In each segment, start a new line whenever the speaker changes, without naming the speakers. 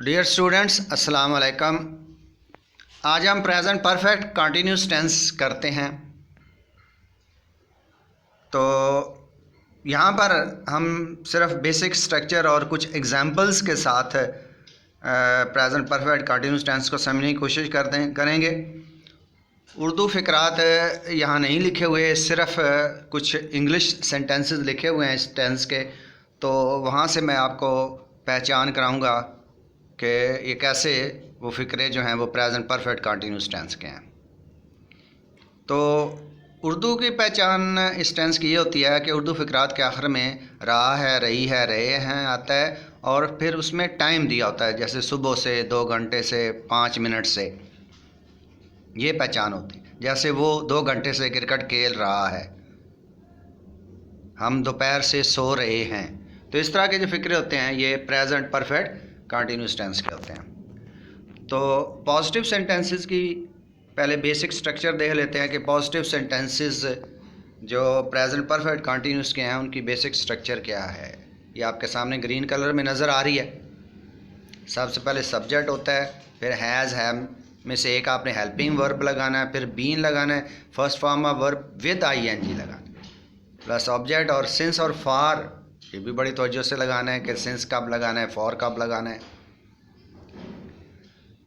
Dear students, अस्सलाम वालेकुम। आज हम प्रेजेंट परफेक्ट कंटिन्यूस टेंस करते हैं। तो यहाँ पर हम सिर्फ बेसिक स्ट्रक्चर और कुछ एग्जांपल्स के साथ प्रेजेंट परफेक्ट कंटिन्यूस टेंस को समझने की कोशिश करेंगे। उर्दू फ़िक्रात यहाँ नहीं लिखे हुए, सिर्फ कुछ इंग्लिश सेंटेंसेस लिखे हुए हैं इस टेंस के। तो वहाँ से मैं आपको पहचान कराऊँगा कि ये कैसे वो फ़िक्रे जो हैं वो प्रेजेंट परफेक्ट कंटिन्यूस टेंस के हैं। तो उर्दू की पहचान इस टेंस की ये होती है कि उर्दू फ़िक्रात के आखिर में रहा है, रही है, रहे हैं आता है और फिर उसमें टाइम दिया होता है, जैसे सुबह से, 2 घंटे से, 5 मिनट से। ये पहचान होती है। जैसे वो 2 घंटे से क्रिकेट खेल रहा है, हम दोपहर से सो रहे हैं। तो इस तरह के जो फ़िक्रे होते हैं ये प्रेजेंट परफेक्ट कंटिन्यूस टेंस के होते हैं। तो पॉजिटिव सेंटेंसेस की पहले बेसिक स्ट्रक्चर देख लेते हैं कि पॉजिटिव सेंटेंसेस जो प्रेजेंट परफेक्ट कंटिन्यूस के हैं उनकी बेसिक स्ट्रक्चर क्या है। ये आपके सामने ग्रीन कलर में नज़र आ रही है। सबसे पहले सब्जेक्ट होता है, फिर हैज़, हैव में से एक आपने हेल्पिंग वर्ब लगाना है, फिर बीन लगाना है, first form of verb with ING लगाना है, प्लस ऑब्जेक्ट और सिंस और फॉर। ये भी बड़ी तवज्जो से लगाना है कि सिंस कब लगाना है, फॉर कब लगाना है।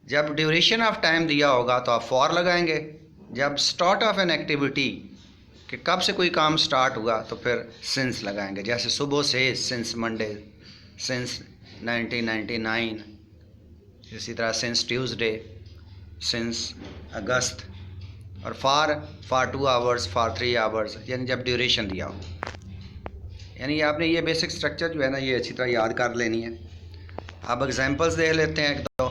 जब ड्यूरेशन ऑफ टाइम दिया होगा तो आप फॉर लगाएंगे। जब स्टार्ट ऑफ एन एक्टिविटी कि कब से कोई काम स्टार्ट हुआ तो फिर सिंस लगाएंगे, जैसे सुबह से, सिंस मंडे, सिंस 1999, इसी तरह सिंस ट्यूसडे, सिंस अगस्त। और फॉर 2 आवर्स, फॉर 3 आवर्स, यानी जब ड्यूरेशन दिया हो। यानी आपने ये बेसिक स्ट्रक्चर जो है ना ये अच्छी तरह याद कर लेनी है। अब एग्जांपल्स देख लेते हैं। एक दो,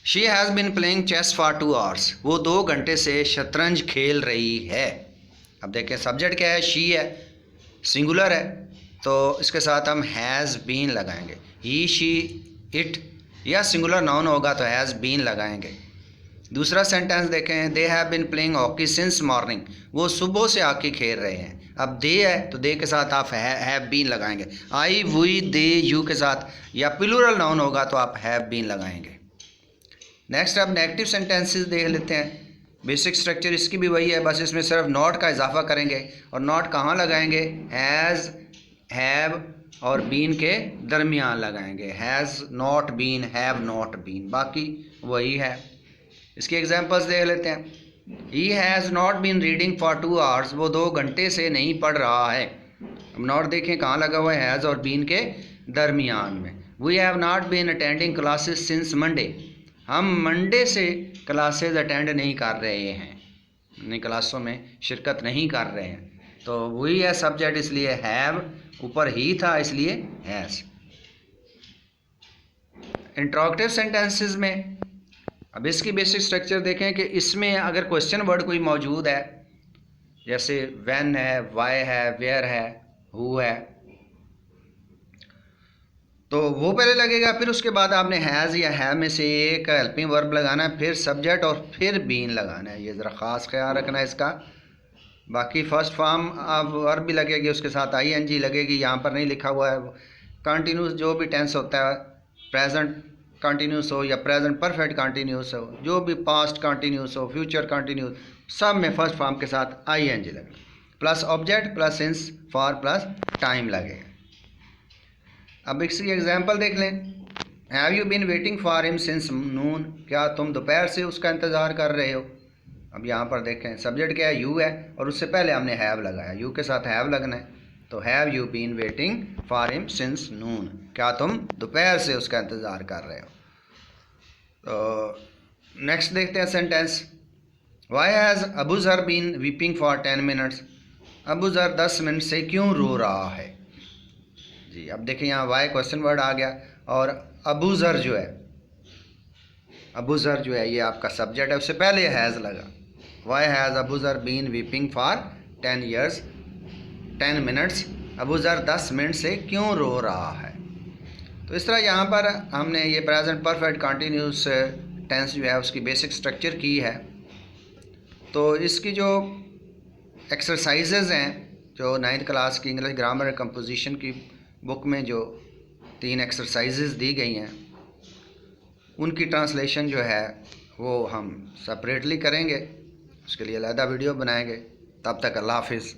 she has been playing chess for 2 hours, वो 2 घंटे से शतरंज खेल रही है। अब देखें सब्जेक्ट क्या है, शी है, सिंगुलर है, तो इसके साथ हम हैज़ बीन लगाएंगे। ही, शी, इट, या सिंगुलर नाउन होगा तो हैज़ बीन लगाएंगे। दूसरा सेंटेंस देखें, they have been playing hockey since morning, वो सुबह से हॉकी खेल रहे हैं। अब दे है तो दे के साथ आप हैव बीन लगाएंगे। आई, वी, दे, यू के साथ या प्लूरल नाउन होगा तो आप हैव बीन लगाएंगे। नेक्स्ट अब नेगेटिव सेंटेंसेस देख लेते हैं। बेसिक स्ट्रक्चर इसकी भी वही है, बस इसमें सिर्फ नॉट का इजाफा करेंगे। और नॉट कहाँ लगाएंगे, हैज़, हैव और बीन के दरमियान लगाएंगे। Has not been, have not been, बाकी वही है। इसकी एग्जांपल्स देख लेते हैं। He has not been reading for 2 hours, वो 2 घंटे से नहीं पढ़ रहा है। अब नॉट देखें कहाँ लगा हुआ है, हैज़ और बीन के दरमियान में। We have not been attending classes since Monday, हम मंडे से क्लासेस अटेंड नहीं कर रहे हैं, अपनी क्लासों में शिरकत नहीं कर रहे हैं। तो वही है सब्जेक्ट, इसलिए हैव, ऊपर ही था इसलिए हैज़। इंट्रोगेटिव सेंटेंसेस में अब इसकी बेसिक स्ट्रक्चर देखें कि इसमें अगर क्वेश्चन वर्ड कोई मौजूद है, जैसे व्हेन है, वाई है, वेयर है, हु है, तो वो पहले लगेगा। फिर उसके बाद आपने हैज़ या हैव में से एक हेल्पिंग वर्ब लगाना है, फिर सब्जेक्ट और फिर बीन लगाना है। ये ज़रा ख़ास ख्याल रखना है इसका। बाकी फर्स्ट फॉर्म ऑफ वर्ब भी लगेगी, उसके साथ आईएनजी लगेगी, यहाँ पर नहीं लिखा हुआ है। कंटिन्यूस जो भी टेंस होता है, प्रेजेंट कंटिन्यूस हो या प्रेजेंट परफेक्ट कंटिन्यूस हो, जो भी पास्ट कंटिन्यूस हो, फ्यूचर कंटिन्यूस, सब में फर्स्ट फॉर्म के साथ आईएनजी लगेगा, plus object plus since for plus time लगेगा। अब इसकी एग्जांपल देख लें। Have you been waiting for him since noon, क्या तुम दोपहर से उसका इंतज़ार कर रहे हो। अब यहाँ पर देखें सब्जेक्ट क्या है, यू है, और उससे पहले हमने हैव लगाया, यू के साथ हैव लगना है। तो have you been waiting for him since noon, क्या तुम दोपहर से उसका इंतज़ार कर रहे हो। तो नेक्स्ट देखते हैं sentence. Y has Abu Zar been weeping for 10 minutes, Abu Zar 10 minute से क्यों रो रहा है। जी अब देखिए यहाँ वाई क्वेश्चन वर्ड आ गया, और अबू ज़र जो है, अबू ज़र जो है ये आपका सब्जेक्ट है, उससे पहले हैज़ लगा। Y has Abu Zar been weeping for 10 minutes, Abu Zar 10 minute से क्यों रो रहा है। तो इस तरह यहाँ पर हमने ये प्रेजेंट परफेक्ट कंटिन्यूस टेंस जो है उसकी बेसिक स्ट्रक्चर की है। तो इसकी जो एक्सरसाइजेज़ हैं, जो 9th क्लास की इंग्लिश ग्रामर कंपोजिशन की बुक में जो 3 एक्सरसाइजेज़ दी गई हैं, उनकी ट्रांसलेशन जो है वो हम सेपरेटली करेंगे, उसके लिए अलहदा वीडियो बनाएंगे। तब तक अल्लाह हाफिज़।